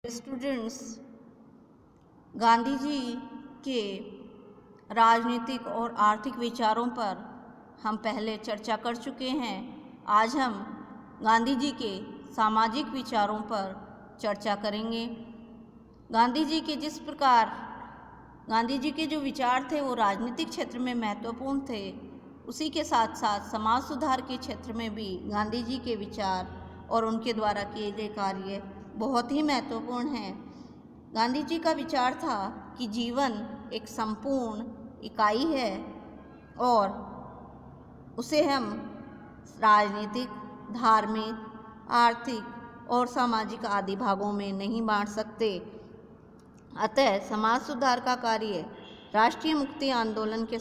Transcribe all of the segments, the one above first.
Students, Gandhi ji के राजनीतिक और आर्थिक विचारों पर हम पहले चर्चा कर चुके हैं। आज हम गांधी जी के सामाजिक विचारों पर चर्चा करेंगे। गांधी जी के जो विचार थे वो राजनीतिक क्षेत्र में महत्वपूर्ण थे, उसी के साथ साथ समाज सुधार के क्षेत्र में भी गांधी जी के विचार और उनके द्वारा किए गए कार्य बहुत ही महत्वपूर्ण हैं। गांधी जी का विचार था कि जीवन एक संपूर्ण इकाई है और उसे हम राजनीतिक, धार्मिक, आर्थिक और सामाजिक आदि भागों में नहीं बांट सकते। अतः समाज सुधार का कार्य राष्ट्रीय मुक्ति आंदोलन के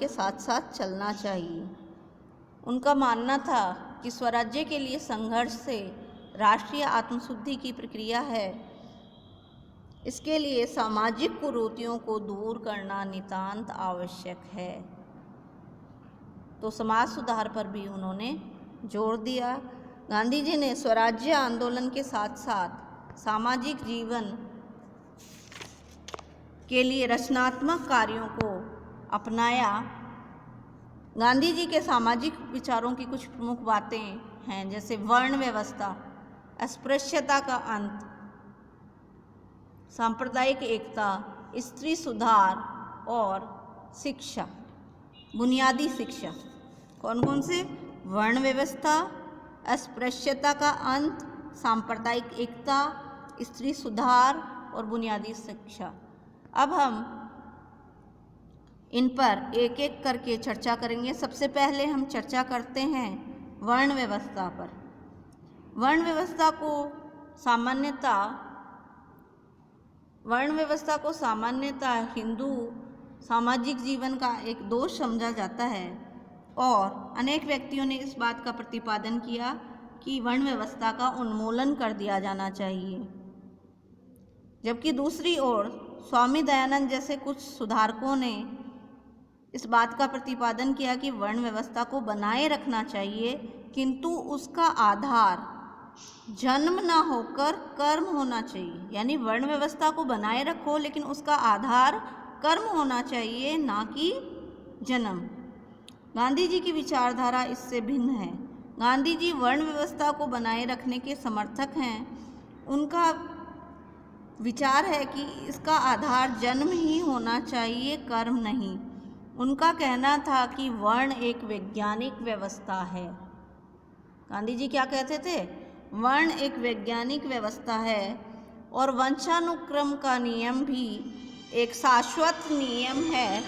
साथ साथ चलना चाहिए। उनका मानना था कि स्वराज्य के लिए संघर्ष से राष्ट्रीय आत्मशुद्धि की प्रक्रिया है। इसके लिए सामाजिक कुरीतियों को दूर करना नितांत आवश्यक है। तो समाज सुधार पर भी उन्होंने जोर दिया। गांधी जी ने स्वराज्य आंदोलन के साथ साथ सामाजिक जीवन के लिए रचनात्मक कार्यों को अपनाया। गांधी जी के सामाजिक विचारों की कुछ प्रमुख बातें हैं, जैसे वर्ण व्यवस्था, अस्पृश्यता का अंत, सांप्रदायिक एकता, स्त्री सुधार और शिक्षा, बुनियादी शिक्षा। कौन कौन से? वर्ण व्यवस्था, अस्पृश्यता का अंत, सांप्रदायिक एकता, स्त्री सुधार और बुनियादी शिक्षा। अब हम इन पर एक एक करके चर्चा करेंगे। सबसे पहले हम चर्चा करते हैं वर्ण व्यवस्था पर। वर्ण व्यवस्था को सामान्यतः हिंदू सामाजिक जीवन का एक दोष समझा जाता है और अनेक व्यक्तियों ने इस बात का प्रतिपादन किया कि वर्ण व्यवस्था का उन्मूलन कर दिया जाना चाहिए। जबकि दूसरी ओर स्वामी दयानंद जैसे कुछ सुधारकों ने इस बात का प्रतिपादन किया कि वर्ण व्यवस्था को बनाए रखना चाहिए, किंतु उसका आधार जन्म ना होकर कर्म होना चाहिए। यानी वर्ण व्यवस्था को बनाए रखो, लेकिन उसका आधार कर्म होना चाहिए, ना कि जन्म। गांधी जी की विचारधारा इससे भिन्न है। गांधी जी वर्ण व्यवस्था को बनाए रखने के समर्थक हैं। उनका विचार है कि इसका आधार जन्म ही होना चाहिए, कर्म नहीं। उनका कहना था कि वर्ण एक वैज्ञानिक व्यवस्था है। गांधी जी क्या कहते थे? वर्ण एक वैज्ञानिक व्यवस्था है और वंशानुक्रम का नियम भी एक शाश्वत नियम है।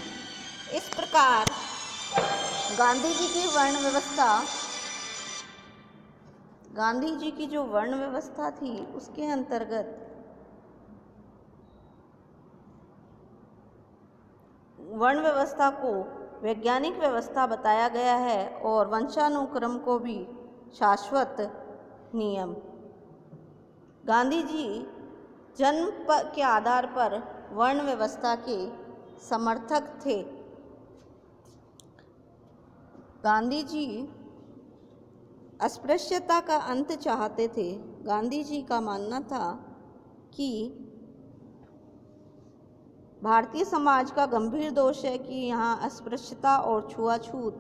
इस प्रकार गांधी जी की जो वर्ण व्यवस्था थी उसके अंतर्गत वर्ण व्यवस्था को वैज्ञानिक व्यवस्था बताया गया है और वंशानुक्रम को भी शाश्वत नियम। गांधी जी जन्म के आधार पर वर्ण व्यवस्था के समर्थक थे। गांधी जी अस्पृश्यता का अंत चाहते थे। गांधी जी का मानना था कि भारतीय समाज का गंभीर दोष है कि यहाँ अस्पृश्यता और छुआछूत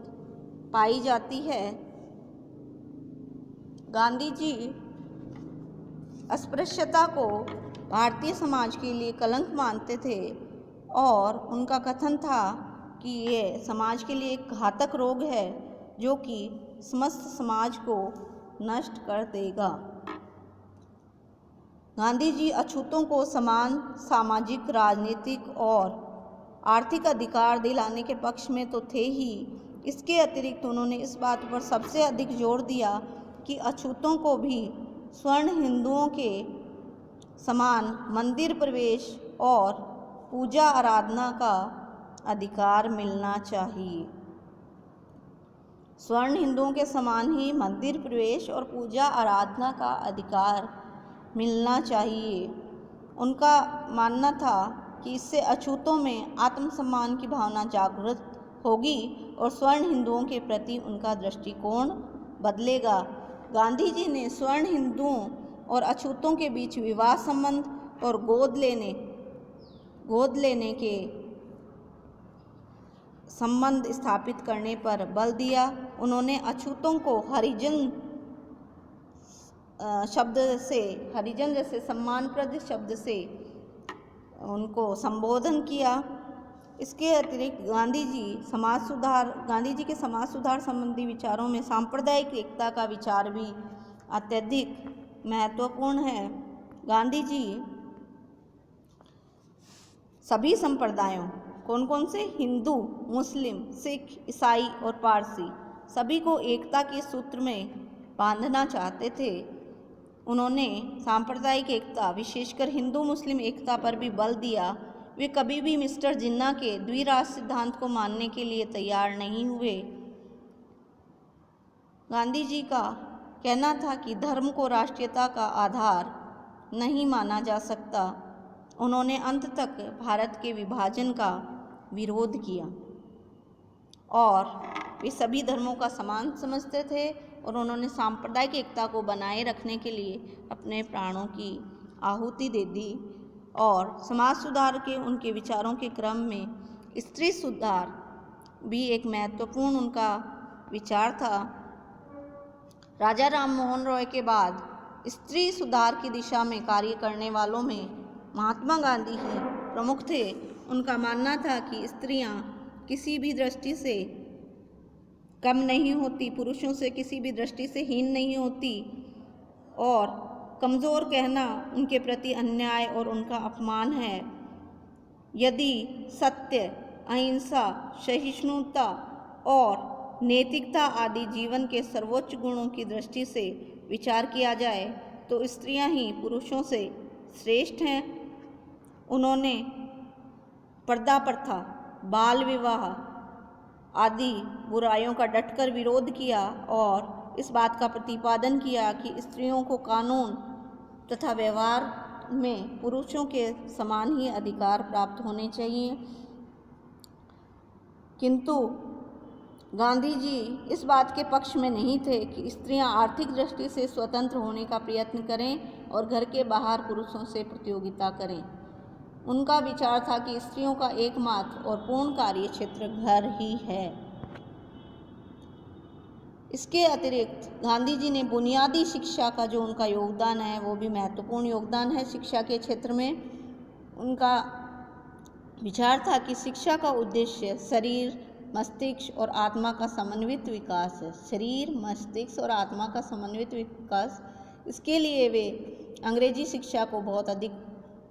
पाई जाती है। गांधी जी अस्पृश्यता को भारतीय समाज के लिए कलंक मानते थे और उनका कथन था कि ये समाज के लिए एक घातक रोग है जो कि समस्त समाज को नष्ट कर देगा। गांधी जी अछूतों को समान सामाजिक, राजनीतिक और आर्थिक अधिकार दिलाने के पक्ष में तो थे ही, इसके अतिरिक्त उन्होंने इस बात पर सबसे अधिक जोर दिया कि अछूतों को भी स्वर्ण हिंदुओं के समान मंदिर प्रवेश और पूजा आराधना का अधिकार मिलना चाहिए। स्वर्ण हिंदुओं के समान ही मंदिर प्रवेश और पूजा आराधना का अधिकार मिलना चाहिए। उनका मानना था कि इससे अछूतों में आत्मसम्मान की भावना जागृत होगी और स्वर्ण हिंदुओं के प्रति उनका दृष्टिकोण बदलेगा। गांधी जी ने स्वर्ण हिंदुओं और अछूतों के बीच विवाह संबंध और गोद लेने के संबंध स्थापित करने पर बल दिया। उन्होंने अछूतों को हरिजन जैसे सम्मानप्रद शब्द से उनको संबोधन किया। इसके अतिरिक्त गांधी जी के समाज सुधार संबंधी विचारों में सांप्रदायिक एकता का विचार भी अत्यधिक महत्वपूर्ण है। गांधी जी सभी संप्रदायों, कौन कौन से, हिंदू, मुस्लिम, सिख, ईसाई और पारसी, सभी को एकता के सूत्र में बांधना चाहते थे। उन्होंने सांप्रदायिक एकता, विशेषकर हिंदू मुस्लिम एकता पर भी बल दिया। वे कभी भी मिस्टर जिन्ना के द्विराष्ट्र सिद्धांत को मानने के लिए तैयार नहीं हुए। गांधी जी का कहना था कि धर्म को राष्ट्रीयता का आधार नहीं माना जा सकता। उन्होंने अंत तक भारत के विभाजन का विरोध किया और वे सभी धर्मों का समान समझते थे और उन्होंने सांप्रदायिक एकता को बनाए रखने के लिए अपने प्राणों की आहुति दे दी। और समाज सुधार के उनके विचारों के क्रम में स्त्री सुधार भी एक महत्वपूर्ण उनका विचार था। राजा राम मोहन रॉय के बाद स्त्री सुधार की दिशा में कार्य करने वालों में महात्मा गांधी ही प्रमुख थे। उनका मानना था कि स्त्रियां किसी भी दृष्टि से कम नहीं होती, पुरुषों से किसी भी दृष्टि से हीन नहीं होती और कमज़ोर कहना उनके प्रति अन्याय और उनका अपमान है। यदि सत्य, अहिंसा, सहिष्णुता और नैतिकता आदि जीवन के सर्वोच्च गुणों की दृष्टि से विचार किया जाए तो स्त्रियां ही पुरुषों से श्रेष्ठ हैं। उन्होंने पर्दा प्रथा, बाल विवाह आदि बुराइयों का डटकर विरोध किया और इस बात का प्रतिपादन किया कि स्त्रियों को कानून तथा व्यवहार में पुरुषों के समान ही अधिकार प्राप्त होने चाहिए। किंतु गांधी जी इस बात के पक्ष में नहीं थे कि स्त्रियां आर्थिक दृष्टि से स्वतंत्र होने का प्रयत्न करें और घर के बाहर पुरुषों से प्रतियोगिता करें। उनका विचार था कि स्त्रियों का एकमात्र और पूर्ण कार्य क्षेत्र घर ही है। इसके अतिरिक्त गांधी जी ने बुनियादी शिक्षा का जो उनका योगदान है वो भी महत्वपूर्ण योगदान है। शिक्षा के क्षेत्र में उनका विचार था कि शिक्षा का उद्देश्य शरीर, मस्तिष्क और आत्मा का समन्वित विकास है। शरीर, मस्तिष्क और आत्मा का समन्वित विकास, इसके लिए वे अंग्रेजी शिक्षा को बहुत अधिक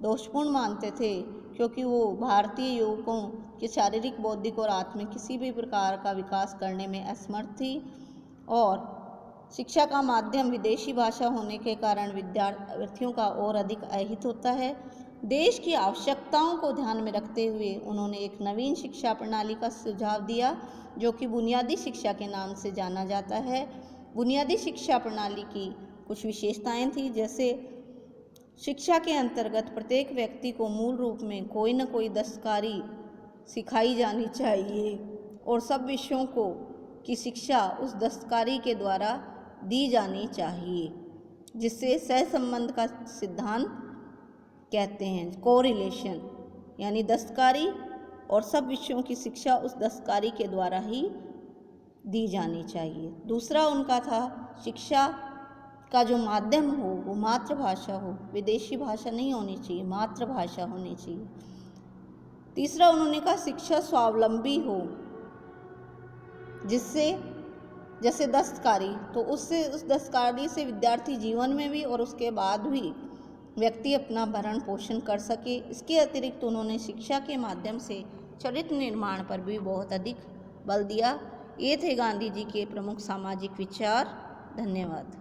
दोषपूर्ण मानते थे क्योंकि वो भारतीय युवकों के शारीरिक, बौद्धिक और आत्मिक किसी भी प्रकार का विकास करने में असमर्थ थी। और शिक्षा का माध्यम विदेशी भाषा होने के कारण विद्यार्थियों का और अधिक अहित होता है। देश की आवश्यकताओं को ध्यान में रखते हुए उन्होंने एक नवीन शिक्षा प्रणाली का सुझाव दिया जो कि बुनियादी शिक्षा के नाम से जाना जाता है। बुनियादी शिक्षा प्रणाली की कुछ विशेषताएं थी, जैसे शिक्षा के अंतर्गत प्रत्येक व्यक्ति को मूल रूप में कोई न कोई दस्तकारी सिखाई जानी चाहिए और सब विषयों की शिक्षा उस दस्तकारी के द्वारा दी जानी चाहिए, जिससे सहसंबंध का सिद्धांत कहते हैं, कोरिलेशन, यानी दस्तकारी और सब विषयों की शिक्षा उस दस्तकारी के द्वारा ही दी जानी चाहिए। दूसरा उनका था शिक्षा का जो माध्यम हो वो मातृभाषा हो, विदेशी भाषा नहीं होनी चाहिए, मातृभाषा होनी चाहिए। तीसरा उन्होंने कहा शिक्षा स्वावलंबी हो, जिससे जैसे दस्तकारी, तो उस दस्तकारी से विद्यार्थी जीवन में भी और उसके बाद भी व्यक्ति अपना भरण पोषण कर सके। इसके अतिरिक्त उन्होंने शिक्षा के माध्यम से चरित्र निर्माण पर भी बहुत अधिक बल दिया। ये थे गांधी जी के प्रमुख सामाजिक विचार। धन्यवाद।